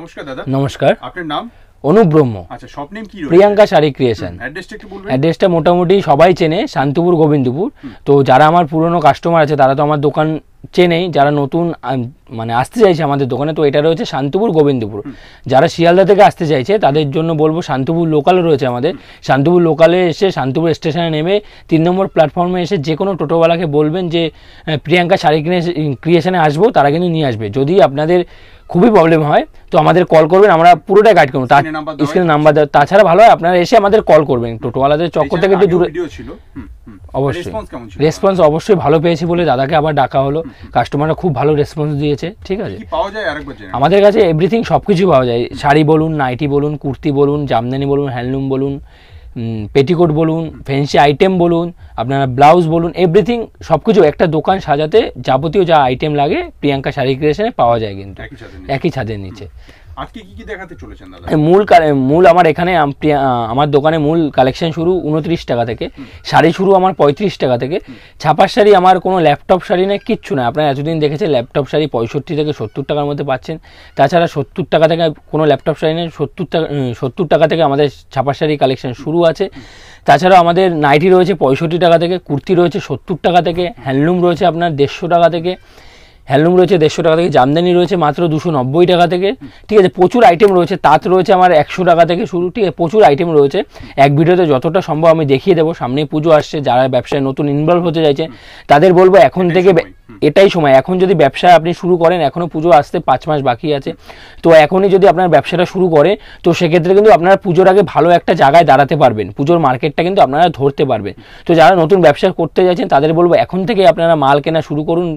নমস্কার দাদা। নমস্কার, আপনার নাম? অনুপ ব্রহ্ম। আচ্ছা, শপ নেম কি রয়েছে? প্রিয়াঙ্কা শাড়ি ক্রিয়েশন। অ্যাড্রেসটা একটু বলবেন? অ্যাড্রেসটা মোটামুটি সবাই চেনে, শান্তিপুর গোবিন্দপুর। তো যারা আমার পুরনো কাস্টমার আছে তারা তো আমার দোকান চেনেই, যারা নতুন মানে আসতে চাইছে আমাদের দোকানে তো এটা রয়েছে শান্তিপুর গোবিন্দপুর। যারা শিয়ালদা থেকে আসতে চাইছে তাদের জন্য বলবো শান্তিপুর লোকাল রয়েছে আমাদের। শান্তিপুর লোকালে এসে শান্তিপুর স্টেশনে নেমে 3 নম্বর প্ল্যাটফর্মে এসে যে কোনো টোটোওয়ালাকে বলবেন যে প্রিয়াঙ্কা শাড়ি ক্রিয়েশনে আসবো, তারা কিন্তু নিয়ে আসবে। যদি আপনাদের খুবই প্রবলেম হয় তো আমাদের কল করবেন, আমরা পুরোটাই গাইড করবো। তার স্ক্রিনে নাম্বার দেওয়া, তাছাড়া ভালো হয় আপনারা এসে আমাদের কল করবেন। টোটোওয়ালাদের চক্কর থেকে একটু দূরে। অবশ্যই রেসপন্স অবশ্যই ভালো পেয়েছি বলে দাদাকে আবার ডাকা হলো। কাস্টমাররা খুব ভালো রেসপন্স দিয়েছে। ঠিক আছে, আমাদের কাছে এভরিথিং সবকিছু পাওয়া যায়। শাড়ি বলুন, নাইটি বলুন, কুর্তি বলুন, জামদানি বলুন, হ্যান্ডলুম বলুন, পেটিকোট বলুন, ফ্যান্সি আইটেম বলুন, আপনারা ব্লাউজ বলুন, এভরিথিং সবকিছু একটা দোকান সাজাতে যাবতীয় যা আইটেম লাগে প্রিয়াঙ্কা শাড়ি ক্রিয়েশনে পাওয়া যায় কিন্তু একই ছাদের নিচে। আজকে কি কি দেখাতে চলেছেন দাদা? মূল আমার এখানে আমার দোকানে মূল কালেকশন শুরু 29 টাকা থেকে, শাড়ি শুরু আমার 35 টাকা থেকে। ছাপার শাড়ি আমার কোনো ল্যাপটপ শাড়ি নেই, কিচ্ছু না। আপনারা এতদিন দেখেছেন ল্যাপটপ শাড়ি 65 থেকে 70 টাকার মধ্যে পাচ্ছেন। তাছাড়া 70 টাকা থেকে কোনো ল্যাপটপ শাড়ি নেই। 70 টাকা থেকে আমাদের ছাপার শাড়ি কালেকশন শুরু আছে। তাছাড়াও আমাদের নাইটি রয়েছে 65 টাকা থেকে, কুর্তি রয়েছে 70 টাকা থেকে, হ্যান্ডলুম রয়েছে আপনার 150 টাকা থেকে, টাকা থেকে, জামদানি রয়েছে মাত্র 290 টাকা থেকে। ঠিক আছে, প্রচুর আইটেম রয়েছে। তাঁত রয়েছে আমার 100 টাকা থেকে শুরু। ঠিক আছে, প্রচুর আইটেম রয়েছে। এক ভিডিওতে যতটা সম্ভব আমি দেখিয়ে দেবো। সামনে পুজো আসছে, যারা ব্যবসায় নতুন ইনভলভ হতে চাইছে তাদের বলবো এখন থেকে এটাই সময়। এখন যদি ব্যবসা আপনি শুরু করেন, এখনও পুজো আসতে 5 মাস বাকি আছে, তো এখনই যদি আপনার ব্যবসাটা শুরু করে তো সেক্ষেত্রে কিন্তু আপনারা পুজোর আগে ভালো একটা জায়গায় দাঁড়াতে পারবেন। পুজোর মার্কেটটা কিন্তু আপনারা ধরতে পারবেন। তো যারা নতুন ব্যবসা করতে চাইছেন তাদের বলবো এখন থেকে আপনারা মাল কেনা শুরু করুন,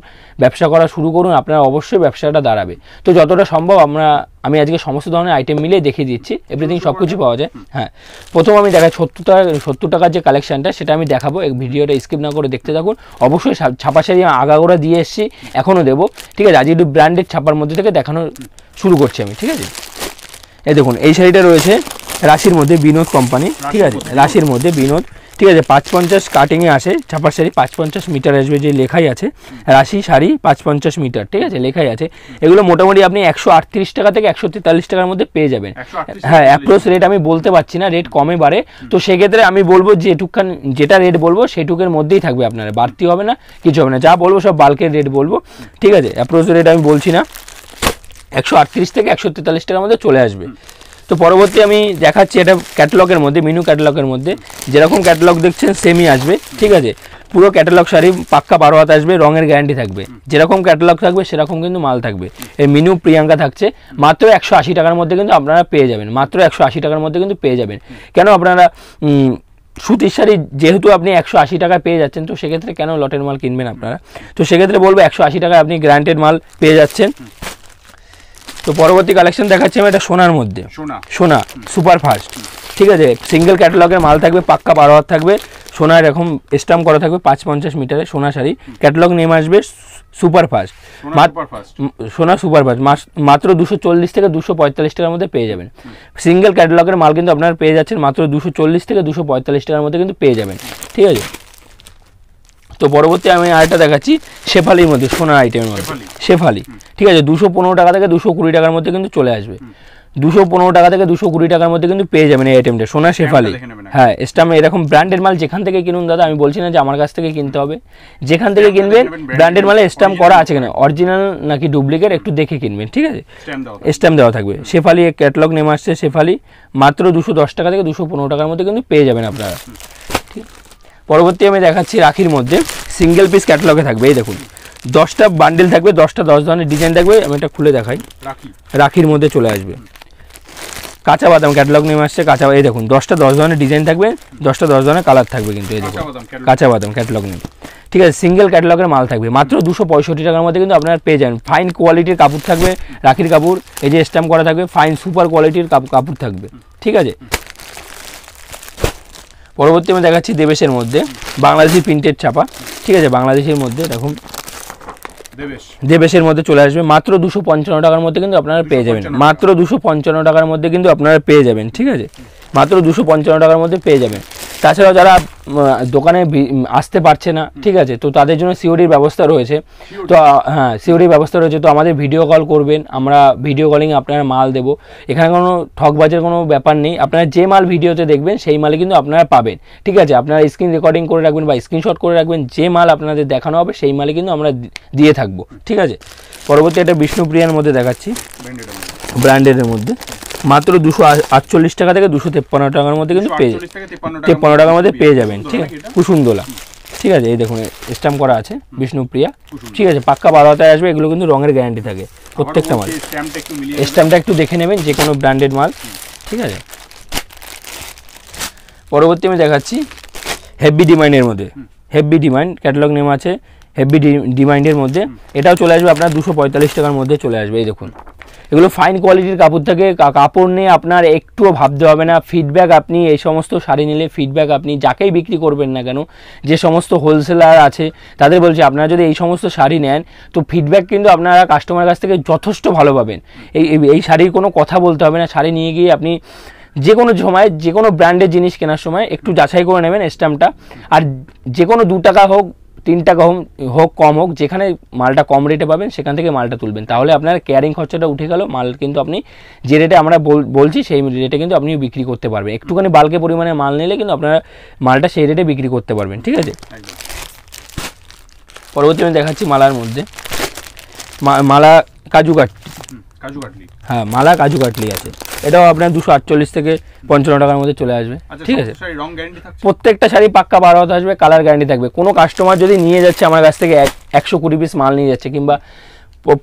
ব্যবসা করা শুরু করুন, আপনারা অবশ্যই ব্যবসাটা দাঁড়াবে। তো যতটা সম্ভব আমি আজকে সমস্ত ধরনের আইটেম মিলিয়ে দেখিয়ে দিচ্ছি। এভরিথিং সব কিছু পাওয়া যায়। হ্যাঁ, প্রথম আমি দেখাই 70 টাকার যে কালেকশানটা সেটা আমি দেখাবো। এই ভিডিওটা স্কিপ না করে দেখতে থাকুন। অবশ্যই ছাপা শাড়ি আগাগোড়া দিয়ে এসেছি, এখনও দেবো। ঠিক আছে, আজকে একটু ব্র্যান্ডেড ছাপার মধ্যে থেকে দেখানো শুরু করছি আমি। ঠিক আছে, এই দেখুন এই শাড়িটা রয়েছে রাশির মধ্যে, বিনোদ কোম্পানি। ঠিক আছে, রাশির মধ্যে বিনোদ। ঠিক আছে, 550 কাটিংয়ে আসে ছাপার শাড়ি, 550 মিটার আসবে, যে লেখাই আছে রাশি শাড়ি 550 মিটার। ঠিক আছে, লেখাই আছে। এগুলো মোটামুটি আপনি 138 টাকা থেকে 143 টাকার মধ্যে পেয়ে যাবেন। হ্যাঁ, অ্যাপ্রোচ রেট আমি বলতে পারছি না, রেট কমে বাড়ে। তো সেক্ষেত্রে আমি বলবো যেটা রেট বলবো সেটুকের মধ্যেই থাকবে, আপনারা বাড়তি হবে না, কিছু হবে না। যা বলবো সব বাল্কের রেট বলবো। ঠিক আছে, অ্যাপ্রোচ রেট আমি বলছি না, 138 থেকে 143 টাকার মধ্যে চলে আসবে। তো পরবর্তী আমি দেখাচ্ছি, এটা ক্যাটালগের মধ্যে, মিনু ক্যাটালগের মধ্যে যেরকম ক্যাটালগ দেখছেন সেমই আসবে। ঠিক আছে, পুরো ক্যাটালগ শাড়ি পাক্কা 12 হাত আসবে, রঙের গ্যারান্টি থাকবে। যেরকম ক্যাটালগ থাকবে সেরকম কিন্তু মাল থাকবে। এই মিনু প্রিয়াঙ্কা থাকছে মাত্র 180 টাকার মধ্যে কিন্তু আপনারা পেয়ে যাবেন। মাত্র 180 টাকার মধ্যে কিন্তু পেয়ে যাবেন। কেন আপনারা সুতির শাড়ি যেহেতু আপনি 180 টাকায় পেয়ে যাচ্ছেন, তো সেক্ষেত্রে কেন লটের মাল কিনবেন আপনারা? তো সেক্ষেত্রে বলবো 180 টাকায় আপনি গ্যারান্টেড মাল পেয়ে যাচ্ছেন। তো পরবর্তী কালেকশন দেখাচ্ছি আমি, এটা সোনার মধ্যে, সোনা সুপার ফাস্ট। ঠিক আছে, সিঙ্গেল ক্যাটালগের মাল থাকবে, পাক্কা 12 হাত থাকবে, সোনা এরকম স্টাম্প করা থাকবে, 550 মিটারে সোনা শাড়ি। ক্যাটালগ নেম আসবে সুপার ফাস্ট, সোনা সুপার ফাস্ট। মাত্র 240 থেকে 245 টাকার মধ্যে পেয়ে যাবেন। সিঙ্গেল ক্যাটালগের মাল কিন্তু আপনারা পেয়ে যাচ্ছেন মাত্র 240 থেকে 245 টাকার মধ্যে কিন্তু পেয়ে যাবেন। ঠিক আছে, তো পরবর্তী আমি আরেকটা দেখাচ্ছি শেফালির মধ্যে, সোনার আইটেমের মধ্যে শেফালি। ঠিক আছে, 215 টাকা থেকে 220 টাকার মধ্যে কিন্তু চলে আসবে। 215 টাকা থেকে 220 টাকার মধ্যে কিন্তু পেয়ে যাবেন এই আইটেমটা, সোনা শেফালি। হ্যাঁ, স্টাম্প এরকম ব্র্যান্ডেড মাল যেখান থেকে কিনুন দাদা, আমি বলছি না যে আমার কাছ থেকে কিনতে হবে, যেখান থেকে কিনবেন ব্র্যান্ডেড মালে স্টাম্প করা আছে কিনা, অরিজিনাল নাকি ডুপ্লিকেট একটু দেখে কিনবেন। ঠিক আছে, স্টাম্প দেওয়া থাকবে। শেফালি ক্যাটালগ নেম আসছে শেফালি, মাত্র 210 টাকা থেকে 215 টাকার মধ্যে কিন্তু পেয়ে যাবেন আপনারা। ঠিক, পরবর্তী আমি দেখাচ্ছি রাখির মধ্যে, সিঙ্গেল পিস ক্যাটালগে থাকবে। এই দেখুন 10টা বান্ডেল থাকবে, 10টা 10 ধরনের ডিজাইন থাকবে। আমি এটা খুলে দেখাই, রাখির মধ্যে চলে আসবে। কাঁচা বাদাম ক্যাটালগ নেম আসছে, কাঁচা। এই দেখুন 10টা 10 ধরনের ডিজাইন থাকবে, 10টা 10 ধরনের কালার থাকবে কিন্তু। এই দেখুন কাঁচা বাদাম ক্যাটালগ নেম। ঠিক আছে, সিঙ্গেল ক্যাটালগের মাল থাকবে, মাত্র 265 টাকার মধ্যে কিন্তু আপনারা পেয়ে যাবেন। ফাইন কোয়ালিটির কাপড় থাকবে, রাখির কাপড়, এই যে স্ট্যাম্প করা থাকবে, ফাইন সুপার কোয়ালিটির কাপড় থাকবে। ঠিক আছে, পরবর্তী আমি দেখাচ্ছি দেবেশের মধ্যে, বাংলাদেশি প্রিন্টেড ছাপা। ঠিক আছে, বাংলাদেশের মধ্যে দেখুন দেবেশের মধ্যে চলে আসবে, মাত্র 255 টাকার মধ্যে কিন্তু আপনারা পেয়ে যাবেন। মাত্র 255 টাকার মধ্যে কিন্তু আপনারা পেয়ে যাবেন। ঠিক আছে, মাত্র 255 টাকার মধ্যে পেয়ে যাবেন। তাছাড়াও যারা দোকানে আসতে পারছে না, ঠিক আছে, তো তাদের জন্য সিওডির ব্যবস্থা রয়েছে। তো হ্যাঁ, সিওডির ব্যবস্থা রয়েছে। তো আমাদের ভিডিও কল করবেন, আমরা ভিডিও কলিং আপনারা মাল দেবো। এখানে কোনো ঠকবাজের কোনো ব্যাপার নেই। আপনারা যে মাল ভিডিওতে দেখবেন সেই মালই কিন্তু আপনারা পাবেন, ঠিক আছে। আপনারা স্ক্রিন রেকর্ডিং করে রাখবেন বা স্ক্রিনশট করে রাখবেন, যে মাল আপনাদের দেখানো হবে সেই মালই কিন্তু আমরা দিয়ে থাকবো, ঠিক আছে। পরবর্তী একটা বিষ্ণুপ্রিয়ার মধ্যে দেখাচ্ছি, ব্র্যান্ডের মধ্যে মাত্র 248 টাকা থেকে 253 টাকার মধ্যে কিন্তু পেয়ে 53 টাকার মধ্যে পেয়ে যাবেন, ঠিক আছে। কুসুমদোলা, ঠিক আছে, এই দেখুন স্ট্যাম্প করা আছে বিষ্ণুপ্রিয়া, ঠিক আছে, পাক্কা 12 হাতায় আসবে। এগুলো কিন্তু রঙের গ্যারান্টি থাকে প্রত্যেকটা মাল। স্ট্যাম্পটা একটু দেখে নেবেন, যে কোনো ব্র্যান্ডেড মাল, ঠিক আছে। পরবর্তী আমি দেখাচ্ছি হেভি ডিমান্ডের মধ্যে, হেভি ডিমান্ড ক্যাটালগ নেম আছে হেভি ডিমান্ডের মধ্যে। এটাও চলে আসবে আপনার 245 টাকার মধ্যে চলে আসবে। এই দেখুন, এগুলো ফাইন কোয়ালিটির কাপড় থাকে, কাপড় নিয়ে আপনার একটুও ভাবতে হবে না। ফিডব্যাক আপনি এই সমস্ত শাড়ি নিলে ফিডব্যাক আপনি যাকেই বিক্রি করবেন না কেন, যে সমস্ত হোলসেলার আছে তাদের বলছি, আপনারা যদি এই সমস্ত শাড়ি নেন তো ফিডব্যাক কিন্তু আপনারা কাস্টমারের কাছ থেকে যথেষ্ট ভালো পাবেন। এই শাড়ির কোনো কথা বলতে হবে না। শাড়ি নিয়ে গিয়ে আপনি যে কোনো সময় যে কোনো ব্র্যান্ডের জিনিস কেনার সময় একটু যাচাই করে নেবেন স্ট্যাম্পটা। আর যে কোনো 2 টাকা হোক 3 টাকা হোক কম হোক, যেখানে মালটা কম রেটে পাবেন সেখান থেকে মালটা তুলবেন, তাহলে আপনার ক্যারিং খরচাটা উঠে গেল। মাল কিন্তু আপনি যে রেটে আমরা বলছি সেই রেটে কিন্তু আপনি বিক্রি করতে পারবেন। একটুখানি বাল্কে পরিমাণে মাল নিলে কিন্তু আপনারা মালটা সেই রেটে বিক্রি করতে পারবেন, ঠিক আছে। পরবর্তী আমি দেখাচ্ছি মালার মধ্যে মালা কাজু কাটলি, হ্যাঁ মালা কাজু কাটলি আছে। এটাও আপনার 248 থেকে 55 টাকার মধ্যে চলে আসবে, ঠিক আছে। প্রত্যেকটা শাড়ি পাক্কা 12 হাত আসবে, কালার গ্যারান্টি থাকবে। কোনো কাস্টমার যদি নিয়ে যাচ্ছে আমার কাছ থেকে 120 পিস মাল নিয়ে যাচ্ছে, কিংবা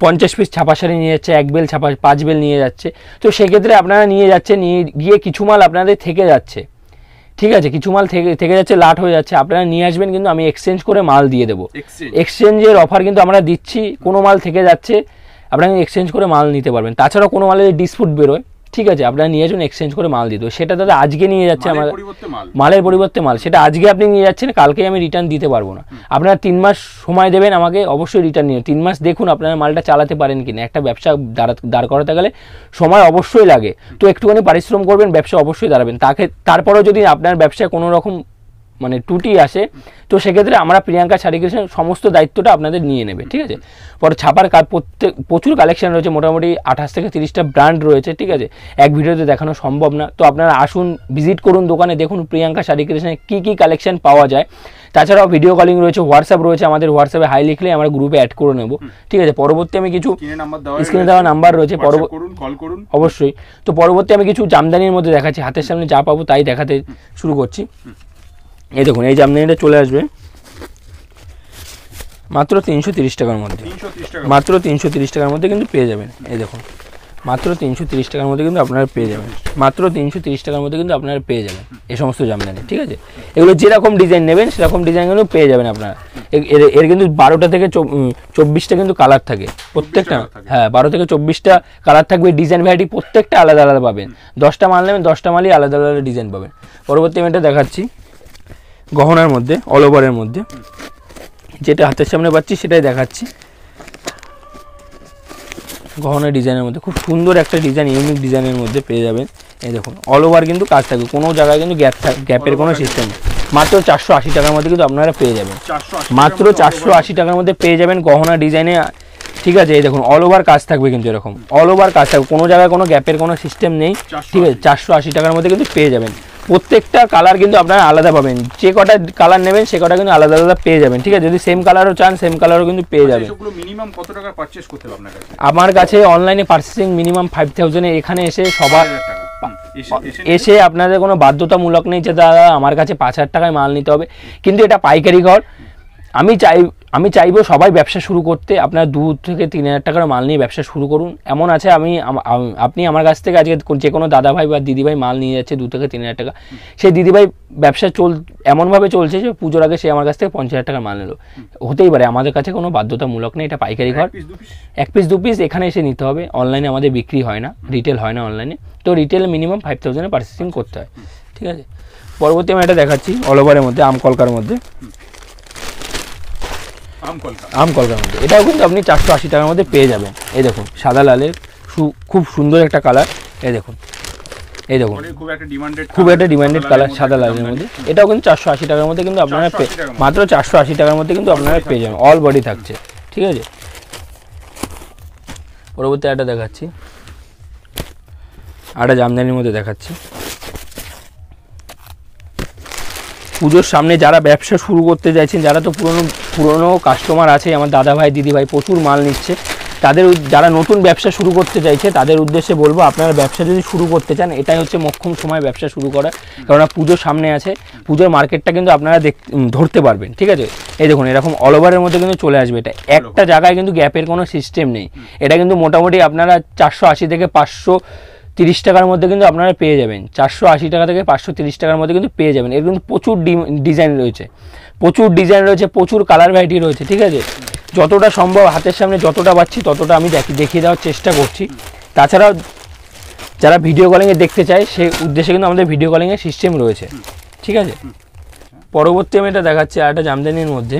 50 পিস ছাপা শাড়ি নিয়ে যাচ্ছে, 1 বেল ছাপা 5 বেল নিয়ে যাচ্ছে, তো সেক্ষেত্রে আপনারা নিয়ে গিয়ে কিছু মাল আপনাদের থেকে যাচ্ছে, ঠিক আছে, কিছু মাল থেকে যাচ্ছে, লাট হয়ে যাচ্ছে, আপনারা নিয়ে আসবেন, কিন্তু আমি এক্সচেঞ্জ করে মাল দিয়ে দেবো। এক্সচেঞ্জের অফার কিন্তু আমরা দিচ্ছি। কোনো মাল থেকে যাচ্ছে আপনারা এক্সচেঞ্জ করে মাল নিতে পারবেন। তাছাড়াও কোনো মালের ডিসপুট বেরোয়, ঠিক আছে, আপনারা নিয়ে যাবেন, এক্সচেঞ্জ করে মাল দিয়ে দেবো। সেটা দাদা আজকে নিয়ে যাচ্ছে আমার মালের পরিবর্তে মাল, সেটা আজকে আপনি নিয়ে যাচ্ছেন, কালকে আমি রিটার্ন দিতে পারবো না। আপনারা 3 মাস সময় দেবেন আমাকে, অবশ্যই রিটার্ন নিয়ে 3 মাস দেখুন আপনারা মালটা চালাতে পারেন কিনা। একটা ব্যবসা দাঁড় করাতে গেলে সময় অবশ্যই লাগে, তো একটুখানি পরিশ্রম করবেন, ব্যবসা অবশ্যই দাঁড়াবেন। তারপরেও যদি আপনার ব্যবসায় কোনো রকম মানে ত্রুটি আসে, তো সেক্ষেত্রে আমরা প্রিয়াঙ্কা শাড়ি কালেকশন সমস্ত দায়িত্বটা আপনাদের নিয়ে নেবে, ঠিক আছে। পরে ছাপার প্রচুর কালেকশন রয়েছে, মোটামুটি 28 থেকে 30টা ব্র্যান্ড রয়েছে, ঠিক আছে। এক ভিডিওতে দেখানো সম্ভব না, তো আপনারা আসুন, ভিজিট করুন দোকানে, দেখুন প্রিয়াঙ্কা শাড়ি কালেকশনে কী কী কালেকশন পাওয়া যায়। তাছাড়াও ভিডিও কলিং রয়েছে, হোয়াটসঅ্যাপ রয়েছে, আমাদের হোয়াটসঅ্যাপে হাই লিখলে আমরা গ্রুপে অ্যাড করে নেব, ঠিক আছে। পরবর্তী আমি কিছু স্ক্রিনে দেওয়া নাম্বার রয়েছে, অবশ্যই। তো পরবর্তী আমি কিছু জামদানির মধ্যে দেখাচ্ছি, হাতের সামনে যা পাবো তাই দেখাতে শুরু করছি। এই দেখুন, এই জামদানিটা চলে আসবে মাত্র 330 টাকার মধ্যে, মাত্র 330 টাকার মধ্যে কিন্তু পেয়ে যাবেন। এই দেখুন, মাত্র 330 টাকার মধ্যে কিন্তু আপনারা পেয়ে যাবেন, মাত্র 330 টাকার মধ্যে কিন্তু আপনারা পেয়ে যাবেন এই সমস্ত জামদানি, ঠিক আছে। এগুলো যেরকম ডিজাইন নেবেন সেরকম ডিজাইন কিন্তু পেয়ে যাবেন আপনারা। এর কিন্তু 12টা থেকে 24টা কিন্তু কালার থাকে প্রত্যেকটা, হ্যাঁ 12 থেকে 24টা কালার থাকবে, ডিজাইন ভ্যারাইটি প্রত্যেকটা আলাদা আলাদা পাবেন। 10টা মাল নেবেন, 10টা মালই আলাদা আলাদা ডিজাইন পাবেন। পরবর্তী আমি এটা দেখাচ্ছি গহনার মধ্যে, অল ওভারের মধ্যে, যেটা হাতের সামনে পাচ্ছি সেটাই দেখাচ্ছি। গহনা ডিজাইনের মধ্যে খুব সুন্দর একটা ডিজাইন, ইউনিক ডিজাইনের মধ্যে পেয়ে যাবেন। এই দেখুন, অল ওভার কিন্তু কাজ থাকবে, কোনো জায়গায় কিন্তু গ্যাপের কোনো সিস্টেম নেই। মাত্র 480 টাকার মধ্যে কিন্তু আপনারা পেয়ে যাবেন, মাত্র 480 টাকার মধ্যে পেয়ে যাবেন গহনা ডিজাইনে, ঠিক আছে। এই দেখুন, অল ওভার কাজ থাকবে, কিন্তু এরকম অল ওভার কাজ থাকবে, কোনো জায়গায় কোনো গ্যাপের কোনো সিস্টেম নেই, ঠিক আছে। 480 টাকার মধ্যে কিন্তু পেয়ে যাবেন। প্রত্যেকটা কালার কিন্তু আপনারা আলাদা পাবেন, যে কটা কালার নেবেন সে কটা কিন্তু আলাদা আলাদা পেয়ে যাবেন, ঠিক আছে। যদি সেম কালারও চান সেম কালারও কিন্তু পেয়ে যাবেন। মিনিমাম কত টাকা পারচেজ করতে হবে আপনার কাছে? আমার কাছে অনলাইনে পারচেসিং মিনিমাম 5000, এখানে এসে সবার এসে আপনাদের কোনো বাধ্যতামূলক নেই যে দাদা আমার কাছে 5000 টাকায় মাল নিতে হবে, কিন্তু এটা পাইকারি ঘর। আমি চাইবো সবাই ব্যবসা শুরু করতে, আপনার 2 থেকে 3000 টাকার মাল নিয়ে ব্যবসা শুরু করুন। এমন আছে আপনি আমার কাছ থেকে আজকে যে কোনো দাদাভাই বা দিদিভাই মাল নিয়ে যাচ্ছে 2 থেকে 3000 টাকা, সেই দিদিভাই ব্যবসা এমনভাবে চলছে যে পুজোর আগে সে আমার কাছ থেকে 50,000 টাকার মাল নিল, হতেই পারে। আমাদের কাছে কোনো বাধ্যতামূলক নেই, এটা পাইকারি ঘর। 1 পিস 2 পিস এখানে এসে নিতে হবে, অনলাইনে আমাদের বিক্রি হয় না, রিটেল হয় না অনলাইনে, তো রিটেলে মিনিমাম 5000 পারচেসিং করতে হয়, ঠিক আছে। পরবর্তী আমি এটা দেখাচ্ছি অল ওভারের মধ্যে, আমকলকার মধ্যে, আমকলকার মধ্যে, এটাও কিন্তু আপনি 480 টাকার মধ্যে পেয়ে যাবেন। এই দেখুন, সাদা লালের খুব সুন্দর একটা কালার, এই দেখুন এই দেখুন খুব একটা ডিমান্ডেড কালার সাদা লালের মধ্যে, এটাও কিন্তু 480 টাকার মধ্যে কিন্তু আপনারা মাত্র 480 টাকার মধ্যে কিন্তু আপনারা পেয়ে যাবেন, অল বডি থাকছে, ঠিক আছে। পরবর্তী একটা দেখাচ্ছি, একটা জামদানির মধ্যে দেখাচ্ছি। পুজোর সামনে যারা ব্যবসা শুরু করতে চাইছেন, যারা তো পুরনো কাস্টমার আছে, আমার দাদা ভাই দিদি ভাই প্রচুর মাল নিচ্ছে, তাদের যারা নতুন ব্যবসা শুরু করতে চাইছে তাদের উদ্দেশ্যে বলবো, আপনারা ব্যবসা যদি শুরু করতে চান এটাই হচ্ছে মোক্ষম সময় ব্যবসা শুরু করা, কেননা পুজোর সামনে আছে, পুজোর মার্কেটটা কিন্তু আপনারা ধরতে পারবেন, ঠিক আছে। এই দেখুন এরকম অল ওভারের মধ্যে কিন্তু চলে আসবে, এটা একটা জায়গায় কিন্তু গ্যাপের কোনো সিস্টেম নেই, এটা কিন্তু মোটামুটি আপনারা 480 থেকে 530 টাকার মধ্যে কিন্তু আপনারা পেয়ে যাবেন, 480 টাকা থেকে 530 টাকার মধ্যে কিন্তু পেয়ে যাবেন। এর কিন্তু প্রচুর ডিজাইন রয়েছে, প্রচুর কালার ভ্যারাইটি রয়েছে, ঠিক আছে। যতটা সম্ভব হাতের সামনে যতটা পাচ্ছি ততটা আমি দেখিয়ে দেওয়ার চেষ্টা করছি। তাছাড়াও যারা ভিডিও কলিংয়ে দেখতে চায় সেই উদ্দেশ্যে কিন্তু আমাদের ভিডিও কলিংয়ের সিস্টেম রয়েছে, ঠিক আছে। পরবর্তী আমি এটা দেখাচ্ছি আর একটা জামদানির মধ্যে,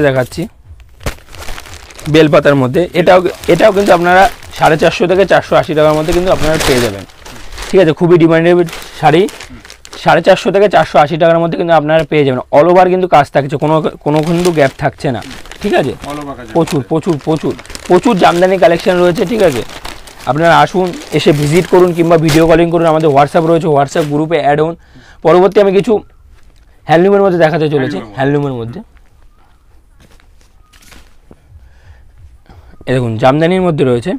দেখাচ্ছি বেলপাতার মধ্যে, এটাও কিন্তু আপনারা 450 থেকে 480 টাকার মধ্যে কিন্তু আপনারা পেয়ে যাবেন, ঠিক আছে। খুবই ডিমান্ডেড শাড়ি, 450 থেকে 480 টাকার মধ্যে কিন্তু আপনারা পেয়ে যাবেন, অল ওভার কিন্তু কাজ থাকছে, কোনো কিন্তু গ্যাপ থাকছে না, ঠিক আছে। প্রচুর জামদানি কালেকশন রয়েছে, ঠিক আছে। আপনারা আসুন, এসে ভিজিট করুন কিংবা ভিডিও কলিং করুন, আমাদের হোয়াটসঅ্যাপ রয়েছে, হোয়াটসঅ্যাপ গ্রুপে অ্যাড হন। পরবর্তী আমি কিছু হ্যান্ডলুমের মধ্যে দেখাতে চলেছি, হ্যান্ডলুমের মধ্যে এই দেখুন জামদানির মধ্যে রয়েছে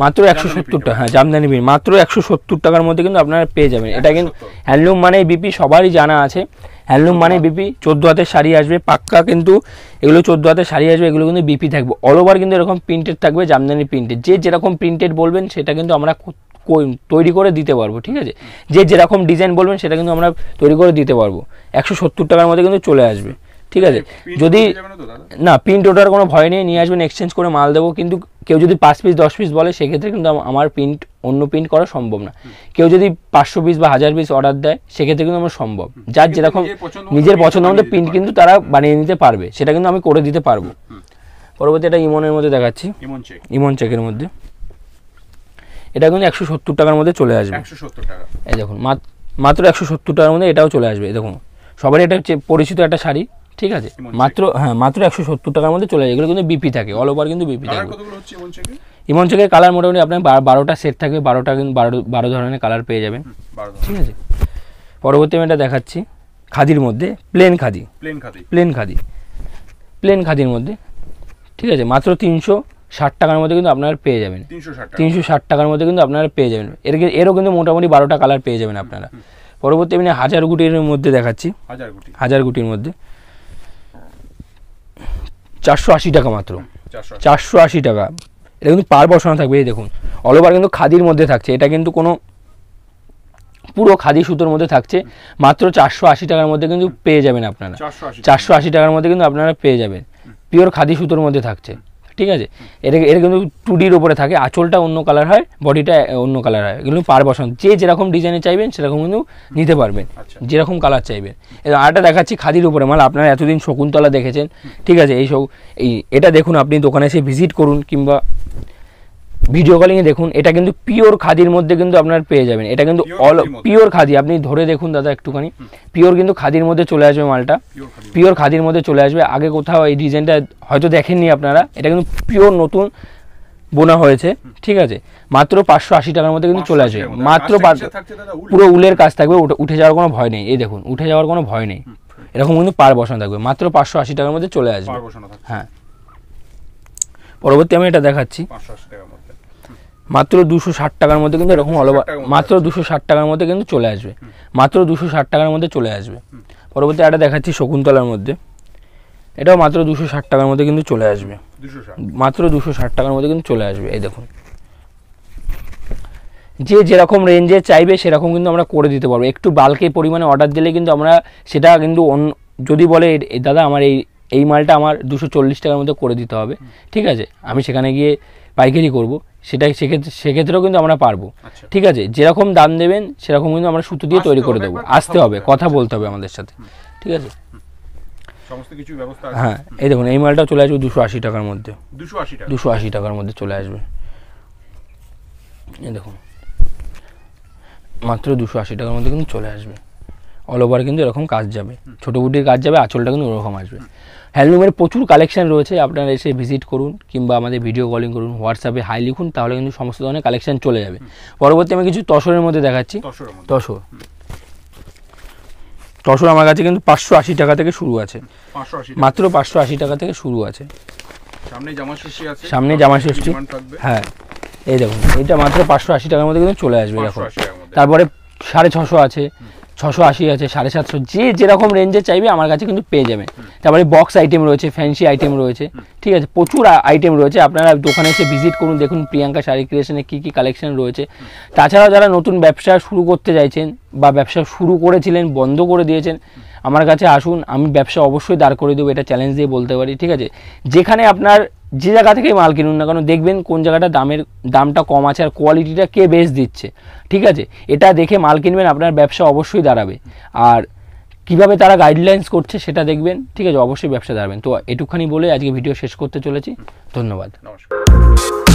মাত্র 170 টাকা, হ্যাঁ জামদানি বিন মাত্র 170 টাকার মধ্যে কিন্তু আপনারা পেয়ে যাবেন। এটা কিন্তু হ্যান্ডলুম মানে বিপি সবারই জানা আছে, হ্যান্ডলুম মানে বিপি 14 হাতের শাড়ি আসবে পাক্কা, কিন্তু এগুলো 14 হাতের শাড়ি আসবে, এগুলো কিন্তু বিপি থাকবে, অল ওভার কিন্তু এরকম প্রিন্টেড থাকবে, জামদানি প্রিন্টেড, যে যেরকম প্রিন্টেড বলবেন সেটা কিন্তু আমরা তৈরি করে দিতে পারবো, ঠিক আছে। যে যেরকম ডিজাইন বলবেন সেটা কিন্তু আমরা তৈরি করে দিতে পারবো, 170 টাকার মধ্যে কিন্তু চলে আসবে, ঠিক আছে। যদি না প্রিন্ট ওঠার কোনো ভয় নেই, নিয়ে আসবেন, এক্সচেঞ্জ করে মাল দেবো, কিন্তু কেউ যদি 5 পিস 10 পিস বলে সেক্ষেত্রে কিন্তু আমার অন্য প্রিন্ট করা সম্ভব না। কেউ যদি 500 পিস বা 1000 পিস অর্ডার দেয় সেক্ষেত্রে কিন্তু আমার সম্ভব, যার যেরকম নিজের পছন্দ মতো প্রিন্ট কিন্তু তারা বানিয়ে নিতে পারবে, সেটা কিন্তু আমি করে দিতে পারবো। পরবর্তী এটা ইমনের মধ্যে দেখাচ্ছি, ইমন চেকের মধ্যে, এটা কিন্তু 170 টাকার মধ্যে চলে আসবে, 170 টাকা, এই দেখুন মাত্র 170 টাকার মধ্যে এটাও চলে আসবে। দেখুন সবারই এটা পরিচিত একটা শাড়ি, ঠিক আছে, মাত্র 170 টাকার মধ্যে চলে যায়, এগুলো কিন্তু বিপি থাকে, অল ওভার কিন্তু বিপি থাকে। ইমন চেকের কালার মোটামুটি আপনার 12টা সেট থাকবে, 12 ধরনের কালার পেয়ে যাবেন, ঠিক আছে। পরবর্তী আমি এটা দেখাচ্ছি খাদির মধ্যে, প্লেন খাদির মধ্যে, ঠিক আছে, মাত্র 360 টাকার মধ্যে কিন্তু আপনারা পেয়ে যাবেন, 360 টাকার মধ্যে কিন্তু আপনারা পেয়ে যাবেন, এরও কিন্তু মোটামুটি 12টা কালার পেয়ে যাবেন আপনারা। পরবর্তী আমি 1000 গুটির মধ্যে দেখাচ্ছি, 1000 গুটির মধ্যে 480 টাকা, মাত্র 480 টাকা, এটা কিন্তু পার বসানো থাকবে, এই দেখুন অল ওভার কিন্তু খাদির মধ্যে থাকছে, এটা কিন্তু কোনো পুরো খাদি সুতোর মধ্যে থাকছে, মাত্র 480 টাকার মধ্যে কিন্তু পেয়ে যাবেন আপনারা, 480 টাকার মধ্যে কিন্তু আপনারা পেয়ে যাবেন, পিওর খাদি সুতোর মধ্যে থাকছে, ঠিক আছে। এটা কিন্তু 2Dর উপরে থাকে, আঁচলটা অন্য কালার হয়, বডিটা অন্য কালার হয়, এগুলো পার বসানো, যে যেরকম ডিজাইনে চাইবেন সেরকম কিন্তু নিতে পারবেন, যেরকম কালার চাইবেন। আরেকটা দেখাচ্ছি খাদির উপরে মাল, আপনারা এতদিন শকুন্তলা দেখেছেন, ঠিক আছে, এটা দেখুন, আপনি দোকানে এসে ভিজিট করুন কিংবা ভিডিও কলিংয়ে দেখুন, এটা কিন্তু পিওর খাদির মধ্যে কিন্তু আপনারা পেয়ে যাবেন, এটা কিন্তু অল পিওর খাদি, আপনি ধরে দেখুন দাদা একটুখানি, পিওর কিন্তু খাদির মধ্যে চলে আসবে মালটা, পিওর খাদির মধ্যে চলে আসবে। আগে কোথাও এই ডিজাইনটা হয়তো দেখেননি আপনারা, এটা কিন্তু পিওর নতুন বোনা হয়েছে, ঠিক আছে, মাত্র 580 টাকার মধ্যে কিন্তু চলে আসবে, মাত্র পুরো উলের কাজ থাকবে, উঠে যাওয়ার কোনো ভয় নেই, এই দেখুন উঠে যাওয়ার কোনো ভয় নেই, এরকম কিন্তু পার বসানো থাকবে, মাত্র 580 টাকার মধ্যে চলে আসবে, হ্যাঁ। পরবর্তী আমি এটা দেখাচ্ছি মাত্র 260 টাকার মধ্যে কিন্তু এরকম মাত্র 260 টাকার মধ্যে কিন্তু চলে আসবে, মাত্র 260 টাকার মধ্যে চলে আসবে। পরবর্তী এটা দেখাচ্ছি শকুন্তলার মধ্যে, এটাও মাত্র 260 টাকার মধ্যে কিন্তু চলে আসবে, মাত্র 260 টাকার মধ্যে কিন্তু চলে আসবে, এই দেখুন যে যেরকম রেঞ্জে চাইবে সেরকম কিন্তু আমরা করে দিতে পারবো, একটু বাল্কে পরিমাণে অর্ডার দিলে কিন্তু আমরা সেটা কিন্তু যদি বলে দাদা আমার এই মালটা আমার 240 টাকার মধ্যে করে দিতে হবে, ঠিক আছে, আমি সেখানে গিয়ে পাইকারি করব, সেক্ষেত্রেও কিন্তু আমরা পারবো, ঠিক আছে, যেরকম দাম দেবেন সেরকম কিন্তু আমরা সুতো দিয়ে তৈরি করে দেবো, আসতে হবে, কথা বলতে হবে আমাদের সাথে, ঠিক আছে, হ্যাঁ। এই দেখুন এই মালটাও চলে আসবে 280 টাকার মধ্যে, 280 টাকার মধ্যে চলে আসবে। এই দেখুন মাত্র 280 টাকার মধ্যে কিন্তু চলে আসবে। অল ওভার কিন্তু এরকম কাজ যাবে, ছোটো বুটির কাজ যাবে, আঁচলটা কিন্তু ওরকম আসবে। হ্যান্ডলুমের প্রচুর কালেকশন রয়েছে, আপনারা এসে ভিজিট করুন কিংবা আমাদের ভিডিও কলিং করুন, হোয়াটসঅ্যাপে হাই লিখুন, তাহলে কিন্তু সমস্ত ধরনের কালেকশন চলে যাবে। পরবর্তী আমি কিছু তসরের মধ্যে দেখাচ্ছি। তসর আমার কাছে কিন্তু 580 টাকা থেকে শুরু আছে, মাত্র 580 টাকা থেকে শুরু আছে। সামনে জামা ষষ্ঠী, হ্যাঁ এই দেখুন এটা মাত্র 580 টাকার মধ্যে কিন্তু চলে আসবে এরকম। তারপরে 650 আছে, 680 আছে, 750, যে যেরকম রেঞ্জে চাইবে আমার কাছে কিন্তু পেয়ে যাবে। তারপরে বক্স আইটেম রয়েছে, ফ্যান্সি আইটেম রয়েছে, ঠিক আছে, প্রচুর আইটেম রয়েছে। আপনারা দোকানে এসে ভিজিট করুন, দেখুন প্রিয়াঙ্কা শাড়ি ক্রিয়েশনে কী কী কালেকশন রয়েছে। তাছাড়াও যারা নতুন ব্যবসা শুরু করতে চাইছেন বা ব্যবসা শুরু করেছিলেন বন্ধ করে দিয়েছেন, আমার কাছে আসুন, আমি ব্যবসা অবশ্যই দাঁড় করে দেবো, এটা চ্যালেঞ্জ দিয়ে বলতে পারি, ঠিক আছে। যেখানে আপনার যে জায়গা থেকেই মাল কিনুন না কেন, দেখবেন কোন জায়গাটা দামটা কম আছে আর কোয়ালিটিটা কে বেশ দিচ্ছে, ঠিক আছে। এটা দেখে মাল কিনবেন, আপনার ব্যবসা অবশ্যই দাঁড়াবে। আর কিভাবে তারা গাইডলাইন্স করছে সেটা দেখবেন, ঠিক আছে, অবশ্যই ব্যবসা দাঁড়াবেন। তো এটুখানি বলে আজকে ভিডিও শেষ করতে চলেছি। ধন্যবাদ, নমস্কার।